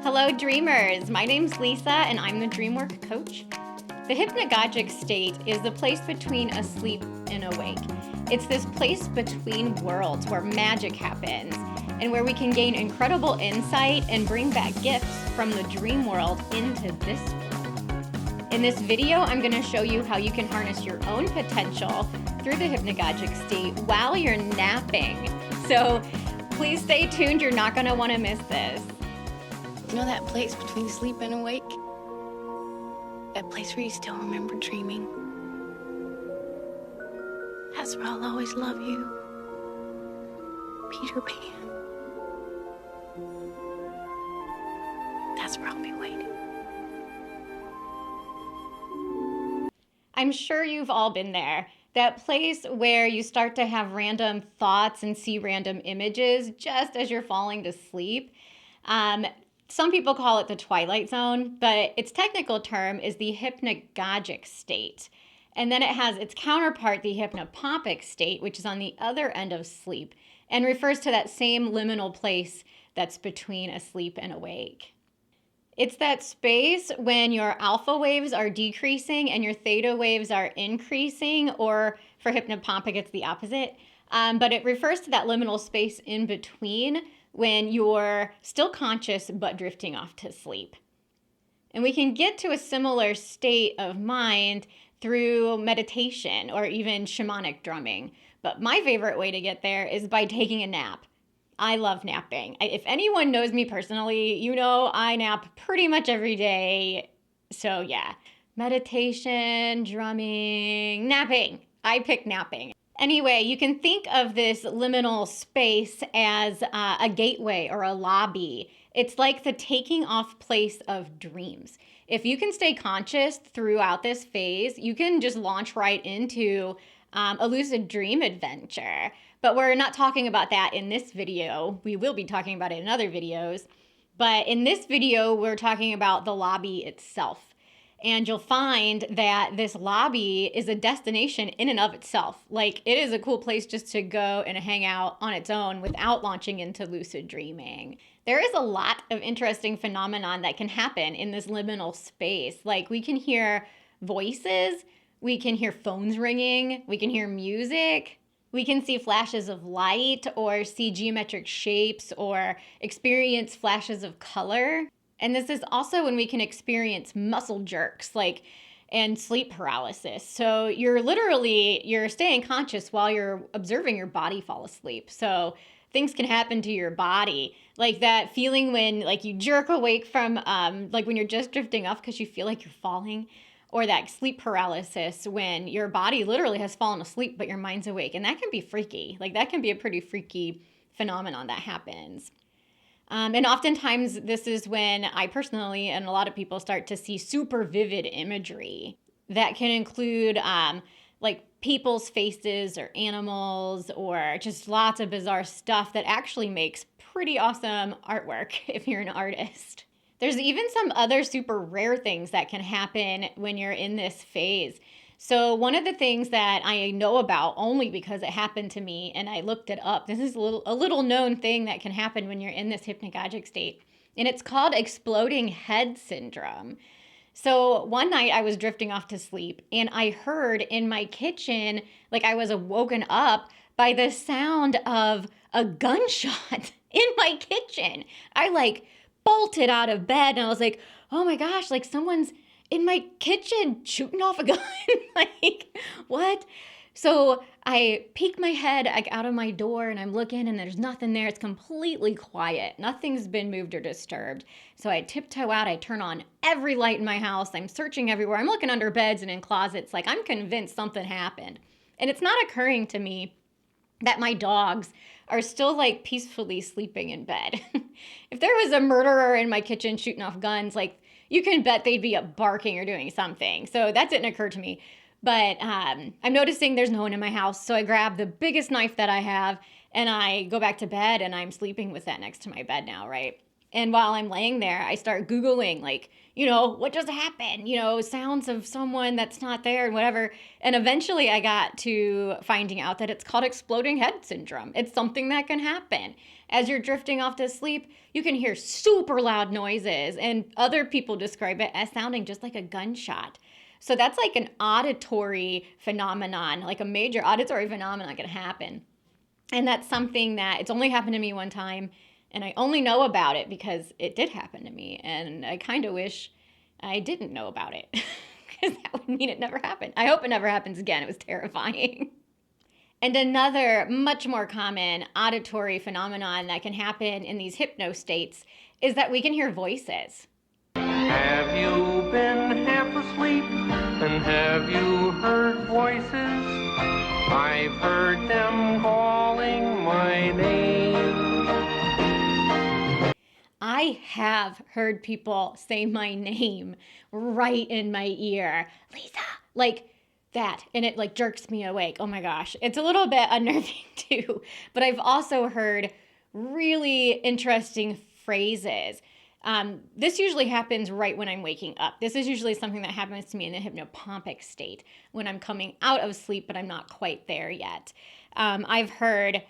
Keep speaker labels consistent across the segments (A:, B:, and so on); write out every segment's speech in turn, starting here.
A: Hello, dreamers. My name's Lisa, and I'm the Dreamwork coach. The hypnagogic state is the place between asleep and awake. It's this place between worlds where magic happens and where we can gain incredible insight and bring back gifts from the dream world into this world. In this video, I'm going to show you how you can harness your own potential through the hypnagogic state while you're napping. So please stay tuned. You're not going to want to miss this.
B: You know that place between sleep and awake? That place where you still remember dreaming? That's where I'll always love you. Peter Pan. That's where I'll be waiting.
A: I'm sure you've all been there. That place where you start to have random thoughts and see random images just as you're falling to sleep. Some people call it the Twilight zone, but its technical term is the hypnagogic state. And then it has its counterpart, the Hypnopompic State, which is on the other end of sleep and refers to that same liminal place that's between asleep and awake. It's that space when your alpha waves are decreasing and your theta waves are increasing, or for hypnopompic, it's the opposite. But it refers to that liminal space in between when you're still conscious but drifting off to sleep. And we can get to a similar state of mind through meditation or even shamanic drumming. But my favorite way to get there is by taking a nap. I love napping. If anyone knows me personally, you know I nap pretty much every day. So yeah, meditation, drumming, napping. I pick napping. Anyway, you can think of this liminal space as a gateway or a lobby. It's like the taking off place of dreams. If you can stay conscious throughout this phase, you can just launch right into a lucid dream adventure. But we're not talking about that in this video. We will be talking about it in other videos. But in this video, we're talking about the lobby itself. And you'll find that this lobby is a destination in and of itself. Like, it is a cool place just to go and hang out on its own without launching into lucid dreaming. There is a lot of interesting phenomenon that can happen in this liminal space. Like, we can hear voices, we can hear phones ringing, we can hear music, we can see flashes of light or see geometric shapes or experience flashes of color. And this is also when we can experience muscle jerks, and sleep paralysis. So you're staying conscious while you're observing your body fall asleep. So things can happen to your body, like that feeling when you jerk awake from when you're just drifting off because you feel like you're falling, or that sleep paralysis when your body literally has fallen asleep but your mind's awake. And that can be freaky. That can be a pretty freaky phenomenon that happens. And oftentimes this is when I personally and a lot of people start to see super vivid imagery that can include people's faces or animals or just lots of bizarre stuff that actually makes pretty awesome artwork if you're an artist. There's even some other super rare things that can happen when you're in this phase. So one of the things that I know about only because it happened to me and I looked it up, this is a little known thing that can happen when you're in this hypnagogic state, and it's called exploding head syndrome. So one night I was drifting off to sleep and I heard in my kitchen, I was woken up by the sound of a gunshot in my kitchen. I bolted out of bed and I was like, oh my gosh, someone's in my kitchen shooting off a gun. What? So I peek my head out of my door and I'm looking and there's nothing there. It's completely quiet. Nothing's been moved or disturbed. So I tiptoe out. I turn on every light in my house. I'm searching everywhere. I'm looking under beds and in closets. I'm convinced something happened. And it's not occurring to me that my dogs are still peacefully sleeping in bed. If there was a murderer in my kitchen shooting off guns, you can bet they'd be up barking or doing something. So that didn't occur to me. But I'm noticing there's no one in my house. So I grab the biggest knife that I have and I go back to bed and I'm sleeping with that next to my bed now, right? And while I'm laying there, I start Googling, like, what just happened? Sounds of someone that's not there and whatever. And eventually I got to finding out that it's called exploding head syndrome. It's something that can happen. As you're drifting off to sleep, you can hear super loud noises, and other people describe it as sounding just like a gunshot. So that's like an auditory phenomenon, like a major auditory phenomenon can happen. And that's something that it's only happened to me one time, and I only know about it because it did happen to me. And I kind of wish I didn't know about it because that would mean it never happened. I hope it never happens again. It was terrifying. And another much more common auditory phenomenon that can happen in these hypno states is that we can hear voices.
C: Have you been half asleep and have you heard voices? I've heard them calling my name.
A: I have heard people say my name right in my ear. Lisa, like that. And it like jerks me awake. Oh my gosh. It's a little bit unnerving too. But I've also heard really interesting phrases. This usually happens right when I'm waking up. This is usually something that happens to me in the hypnopompic state when I'm coming out of sleep, but I'm not quite there yet. I've heard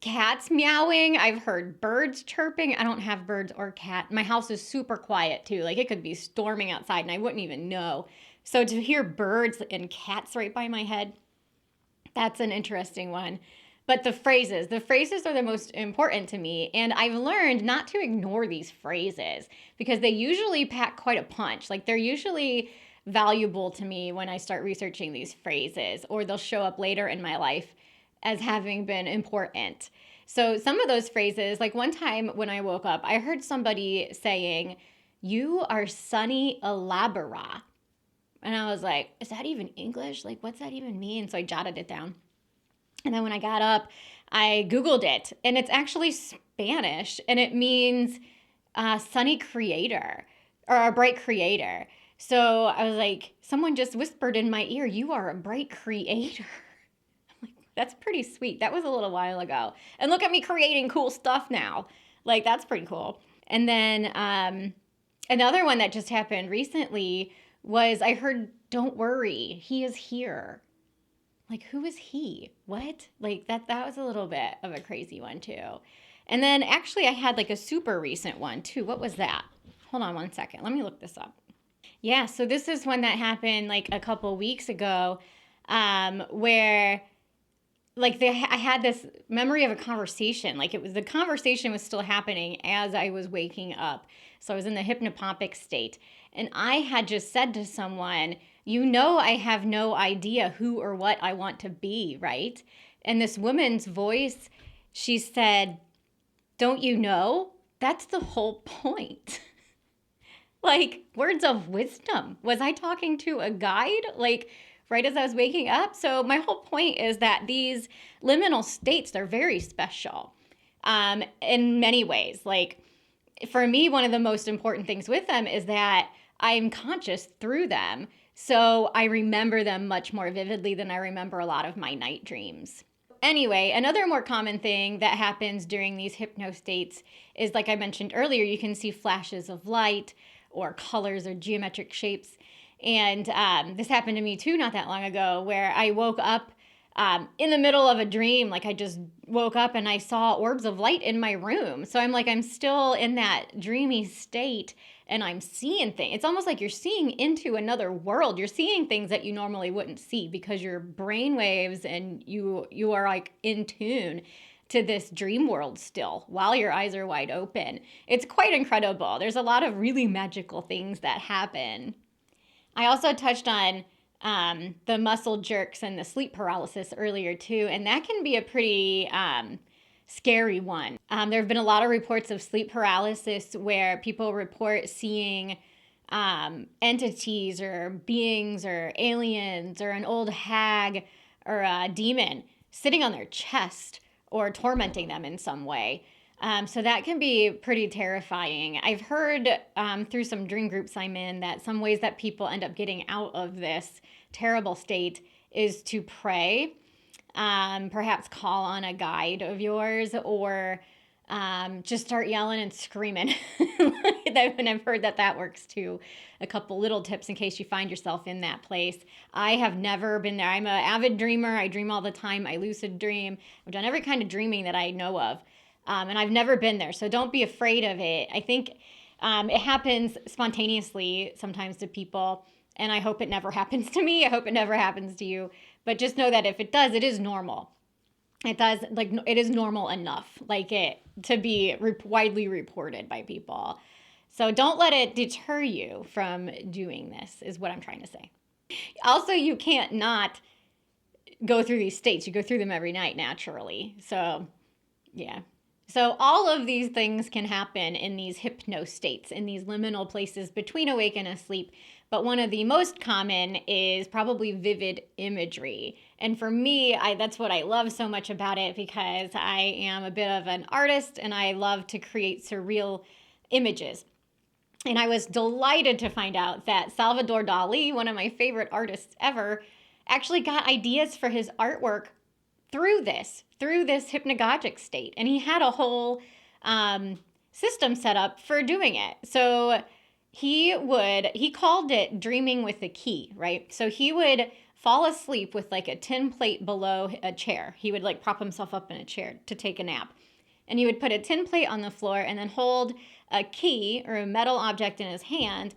A: cats meowing. I've heard birds chirping. I don't have birds or cat. My house is super quiet too. Like it could be storming outside and I wouldn't even know. So to hear birds and cats right by my head, that's an interesting one. But the phrases are the most important to me. And I've learned not to ignore these phrases because they usually pack quite a punch. Like they're usually valuable to me when I start researching these phrases, or they'll show up later in my life as having been important. So some of those phrases, like one time when I woke up, I heard somebody saying, "You are Sunny Elabora." And I was like, is that even English? Like, what's that even mean? So I jotted it down. And then when I got up, I Googled it, and it's actually Spanish, and it means sunny creator or a bright creator. So I was like, someone just whispered in my ear, "You are a bright creator." I'm like, that's pretty sweet. That was a little while ago. And look at me creating cool stuff now. Like, that's pretty cool. And then another one that just happened recently was I heard, "Don't worry, he is here." Like, who is he? What? Like, that was a little bit of a crazy one, too. And then, actually, I had, like, a super recent one, too. What was that? Hold on one second. Let me look this up. Yeah, so this is one that happened, like, a couple weeks ago where, like, I had this memory of a conversation. Like, the conversation was still happening as I was waking up. So I was in the hypnopompic state. And I had just said to someone, I have no idea who or what I want to be, right? And this woman's voice, she said, "Don't you know? That's the whole point." Like, words of wisdom. Was I talking to a guide? Like, right as I was waking up? So my whole point is that these liminal states, they're very special in many ways. Like, for me, one of the most important things with them is that I'm conscious through them. So I remember them much more vividly than I remember a lot of my night dreams. Anyway, another more common thing that happens during these hypno states is, like I mentioned earlier, you can see flashes of light or colors or geometric shapes. And this happened to me too not that long ago, where I woke up in the middle of a dream. Like, I just woke up and I saw orbs of light in my room. So I'm like, I'm still in that dreamy state and I'm seeing things. It's almost like you're seeing into another world. You're seeing things that you normally wouldn't see because your brain waves and you are like in tune to this dream world still while your eyes are wide open. It's quite incredible. There's a lot of really magical things that happen. I also touched on the muscle jerks and the sleep paralysis earlier too, and that can be a pretty scary one. There have been a lot of reports of sleep paralysis where people report seeing entities or beings or aliens or an old hag or a demon sitting on their chest or tormenting them in some way. So that can be pretty terrifying. I've heard through some dream groups I'm in that some ways that people end up getting out of this terrible state is to pray, perhaps call on a guide of yours, or just start yelling and screaming. And I've heard that works too. A couple little tips in case you find yourself in that place. I have never been there. I'm an avid dreamer. I dream all the time. I lucid dream. I've done every kind of dreaming that I know of. And I've never been there. So don't be afraid of it. I think it happens spontaneously sometimes to people. And I hope it never happens to me. I hope it never happens to you. But just know that if it does, it is normal. It does, like, it is normal enough, like it, to be widely reported by people. So don't let it deter you from doing this, is what I'm trying to say. Also, you can't not go through these states. You go through them every night naturally. So, yeah. So all of these things can happen in these hypno states, in these liminal places between awake and asleep. But one of the most common is probably vivid imagery. And for me, that's what I love so much about it, because I am a bit of an artist and I love to create surreal images. And I was delighted to find out that Salvador Dali, one of my favorite artists ever, actually got ideas for his artwork through this hypnagogic state. And he had a whole system set up for doing it. So he called it dreaming with a key, right? So he would fall asleep with like a tin plate below a chair. He would like prop himself up in a chair to take a nap. And he would put a tin plate on the floor and then hold a key or a metal object in his hand,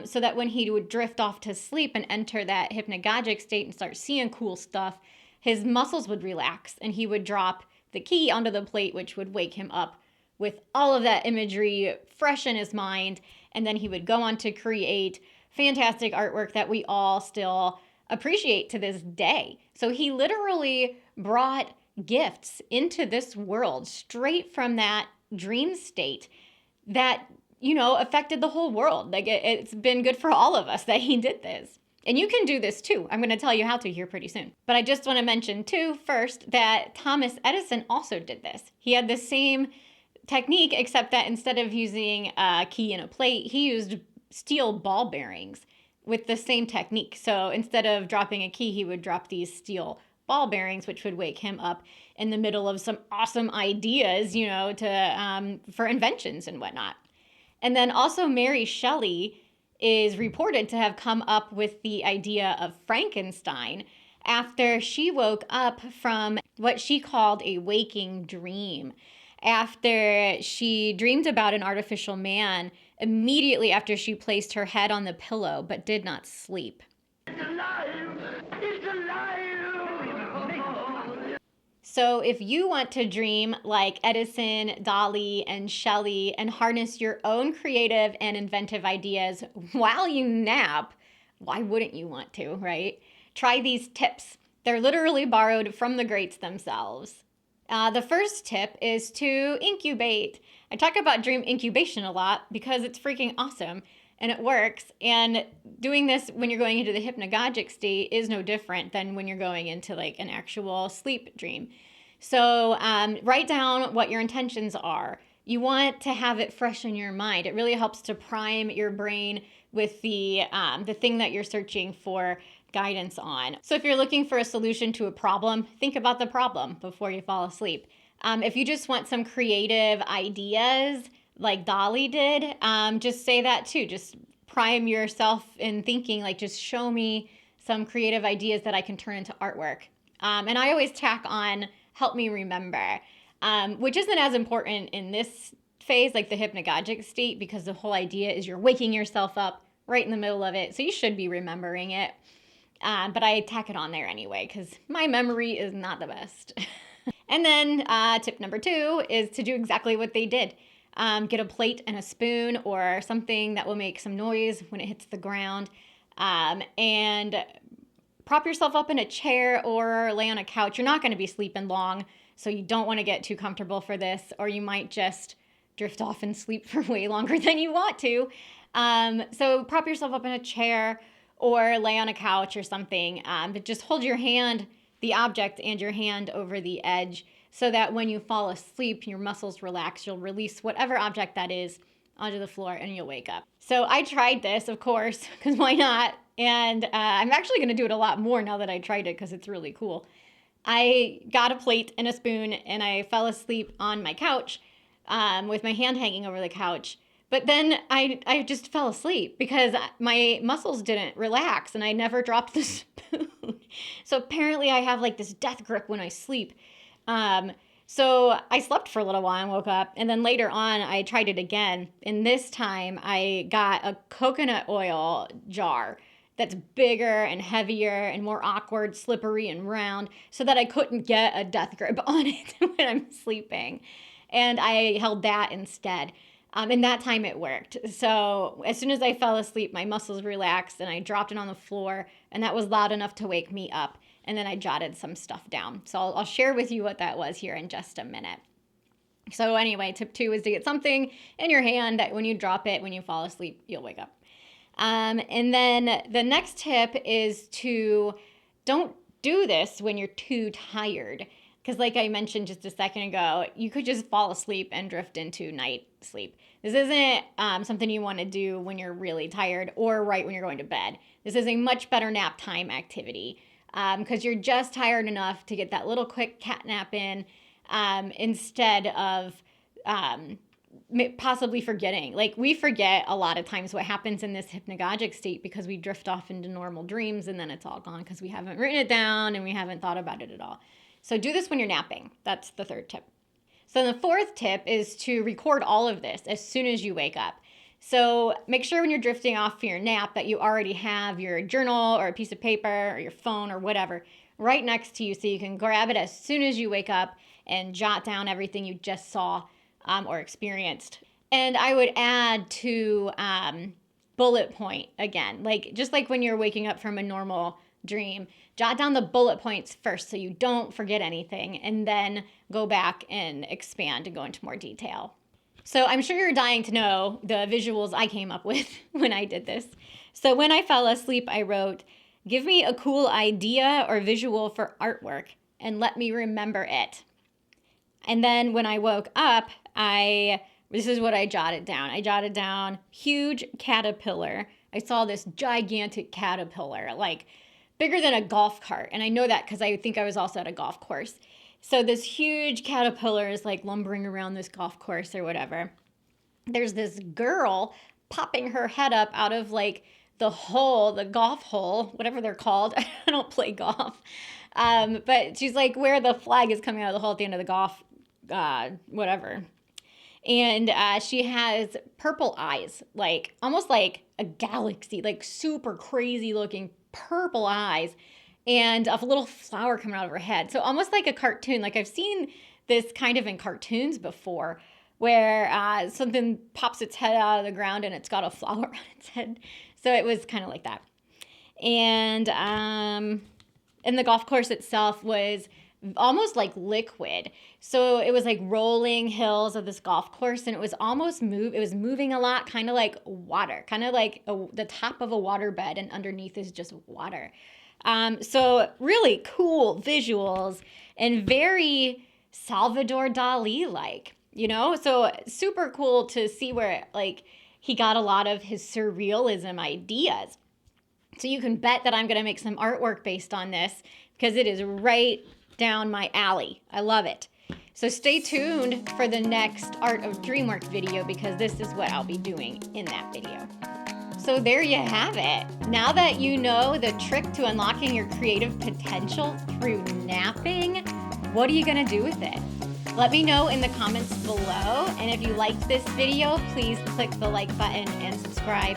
A: so that when he would drift off to sleep and enter that hypnagogic state and start seeing cool stuff, his muscles would relax and he would drop the key onto the plate, which would wake him up with all of that imagery fresh in his mind. And then he would go on to create fantastic artwork that we all still appreciate to this day. So he literally brought gifts into this world straight from that dream state that, affected the whole world. Like it's been good for all of us that he did this. And you can do this too. I'm going to tell you how to here pretty soon. But I just want to mention too, first, that Thomas Edison also did this. He had the same technique, except that instead of using a key and a plate, he used steel ball bearings with the same technique. So instead of dropping a key, he would drop these steel ball bearings, which would wake him up in the middle of some awesome ideas, for inventions and whatnot. And then also Mary Shelley is reported to have come up with the idea of Frankenstein after she woke up from what she called a waking dream. After she dreamed about an artificial man immediately after she placed her head on the pillow but did not sleep.
D: It's alive! It's alive!
A: So if you want to dream like Edison, Dali, and Shelley and harness your own creative and inventive ideas while you nap, why wouldn't you want to, right? Try these tips. They're literally borrowed from the greats themselves. The first tip is to incubate. I talk about dream incubation a lot because it's freaking awesome and it works. And doing this when you're going into the hypnagogic state is no different than when you're going into like an actual sleep dream. So write down what your intentions are. You want to have it fresh in your mind. It really helps to prime your brain with the thing that you're searching for guidance on. So if you're looking for a solution to a problem, think about the problem before you fall asleep. If you just want some creative ideas like Dali did, just say that too. Just prime yourself in thinking, like, just show me some creative ideas that I can turn into artwork. And I always tack on, help me remember, which isn't as important in this phase, like the hypnagogic state, because the whole idea is you're waking yourself up right in the middle of it. So you should be remembering it. But I tack it on there anyway, because my memory is not the best. And then tip number 2 is to do exactly what they did. Get a plate and a spoon or something that will make some noise when it hits the ground. And prop yourself up in a chair or lay on a couch. You're not going to be sleeping long, so you don't want to get too comfortable for this, or you might just drift off and sleep for way longer than you want to. So prop yourself up in a chair or lay on a couch or something, but just hold your hand, the object, and your hand over the edge so that when you fall asleep, your muscles relax, you'll release whatever object that is onto the floor and you'll wake up. So I tried this, of course, because why not? And I'm actually going to do it a lot more now that I tried it because it's really cool. I got a plate and a spoon and I fell asleep on my couch with my hand hanging over the couch. But then I just fell asleep because my muscles didn't relax and I never dropped the spoon. So apparently I have like this death grip when I sleep. So I slept for a little while and woke up. And then later on, I tried it again. And this time I got a coconut oil jar that's bigger and heavier and more awkward, slippery and round so that I couldn't get a death grip on it when I'm sleeping. And I held that instead. And that time it worked. So as soon as I fell asleep, my muscles relaxed and I dropped it on the floor, and that was loud enough to wake me up. And then I jotted some stuff down. So I'll share with you what that was here in just a minute. So anyway, tip 2 is to get something in your hand that when you drop it, when you fall asleep, you'll wake up. And then the next tip is to don't do this when you're too tired. Because like I mentioned just a second ago, you could just fall asleep and drift into night sleep. This isn't something you want to do when you're really tired or right when you're going to bed. This is a much better nap time activity because you're just tired enough to get that little quick cat nap in instead of possibly forgetting. Like we forget a lot of times what happens in this hypnagogic state because we drift off into normal dreams and then it's all gone because we haven't written it down and we haven't thought about it at all. So do this when you're napping. That's the 3rd tip. So the 4th tip is to record all of this as soon as you wake up. So make sure when you're drifting off for your nap that you already have your journal or a piece of paper or your phone or whatever right next to you so you can grab it as soon as you wake up and jot down everything you just saw or experienced. And I would add to bullet point again, like just like when you're waking up from a normal dream, jot down the bullet points first so you don't forget anything and then go back and expand and go into more detail. So I'm sure you're dying to know the visuals I came up with when I did this. So when I fell asleep, I wrote, "Give me a cool idea or visual for artwork and let me remember it." And then when I woke up, this is what I jotted down. I jotted down huge caterpillar. I saw this gigantic caterpillar, like bigger than a golf cart. And I know that because I think I was also at a golf course. So this huge caterpillar is like lumbering around this golf course or whatever. There's this girl popping her head up out of like the hole, the golf hole, whatever they're called. I don't play golf. But she's like where the flag is coming out of the hole at the end of the golf, whatever. And she has purple eyes, like almost like a galaxy, like super crazy looking purple eyes, and a little flower coming out of her head. So almost like a cartoon. Like I've seen this kind of in cartoons before where something pops its head out of the ground and it's got a flower on its head. So it was kind of like that. And the golf course itself was almost like liquid. So it was like rolling hills of this golf course, and it was almost it was moving a lot, kind of like water, kind of like the top of a water bed, and underneath is just water. So really cool visuals and very Salvador Dali-like, so super cool to see where like he got a lot of his surrealism ideas. So you can bet that I'm going to make some artwork based on this because it is right down my alley. I love it. So stay tuned for the next Art of Dreamwork video because this is what I'll be doing in that video. So there you have it. Now that you know the trick to unlocking your creative potential through napping, what are you going to do with it? Let me know in the comments below. And if you liked this video, please click the like button and subscribe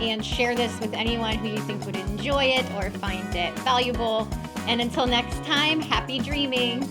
A: and share this with anyone who you think would enjoy it or find it valuable. And until next time, happy dreaming.